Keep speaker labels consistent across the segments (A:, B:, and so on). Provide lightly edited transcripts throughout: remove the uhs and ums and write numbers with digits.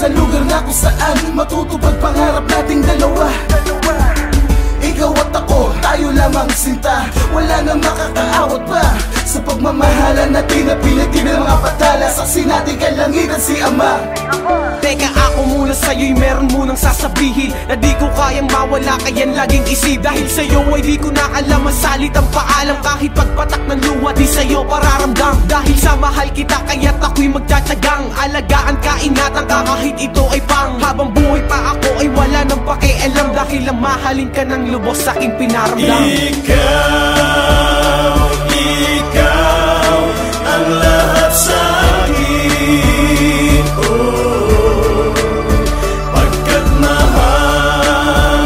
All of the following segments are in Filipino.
A: sa lugar na kung saan matutupad pangarap nating dalawa. Ikaw at ako, tayo lamang sinta. Wala nang makakaawat pa sa pagmamahalan natin na pinagdi ng mga patala. Saksi natin kalangitan si Ama.
B: Teka, ako muna sa'yo'y meron munang sasabihin na di ko kayang mawala, kaya't laging isip. Dahil sa'yo ay di ko na alam ang salitang paalam. Kahit pagpatak ng luha, di sa'yo pararamdam. Dahil sa mahal kita, kaya't ako'y magtsatsagang alagaan ka, ingatan ka kahit ito ay pang. Habang buhay pa ako ay wala nang pakialam, dahil ang mahalin ka ng lubos sa'king pinaramdam.
A: Ikaw ang lahat sa'kin, oh, pagkat mahal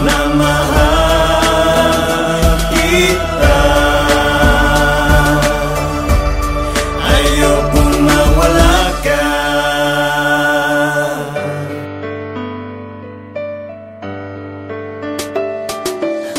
A: na mahal kita. Ayokong mawala ka.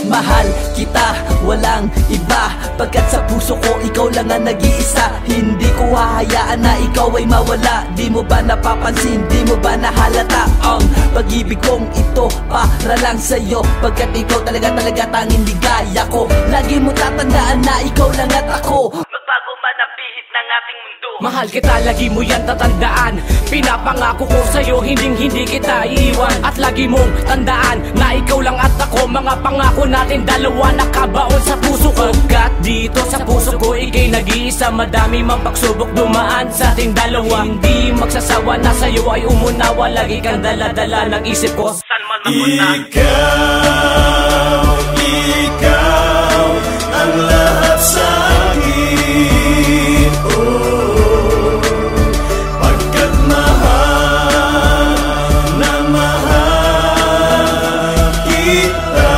C: Mahal kita, walang iba, pagkat sa puso ko ikaw lang ang nag-iisa. Hindi ko hahayaan na ikaw ay mawala. Di mo ba napapansin, di mo ba nahalata ang pag-ibig kong ito para lang sa'yo, pagkat ikaw talaga tanging ligaya ko. Lagi mo tatandaan na ikaw lang at ako, magbago man ang pihit ng ating mundo.
D: Mahal kita, lagi mo yan tatandaan. Pinapangako ko sa'yo, hindi kita iiwan. At lagi mong tandaan na ikaw lang at ako, mga pangako natin dalawa nakabaon sa puso ko. Pagkat dito sa puso ko, ika'y nag-iisa. Madami mang pagsubok dumaan sa ating dalawa. Hindi magsasawa na sa'yo ay umunawa. Lagi kang dala-dala ng isip ko, saan man mapunta.
A: Ikaw ang lahat sa'kin, oh, pagkat mahal na mahal kita.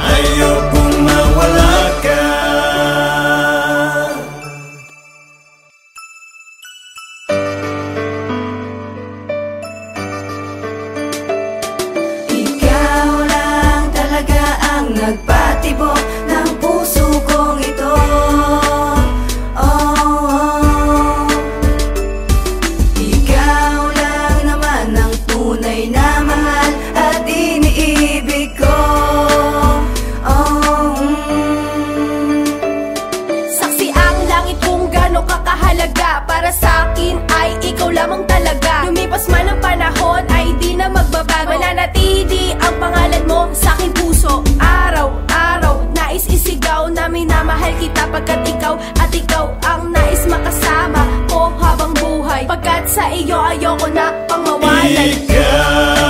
A: Ayokong mawala ka.
E: Ikaw lang talaga ang nagpatibok ng puso kong ito. Oh, ikaw lang naman ang tunay na mahal at iniibig ko.
F: Saksi ang langit kung gaano ka kahalaga. Para sa'kin ay ikaw lamang talaga. Lumipas man ang panahon ay di na magbabago. Mananatili ang pangalan mo sa'king puso. Araw-araw nais isigaw na minamahal kita, pagkat ikaw at ikaw ang nais makasama ko habang buhay. Pagkat sa iyo ayoko na pang mawalay.
A: Ikaw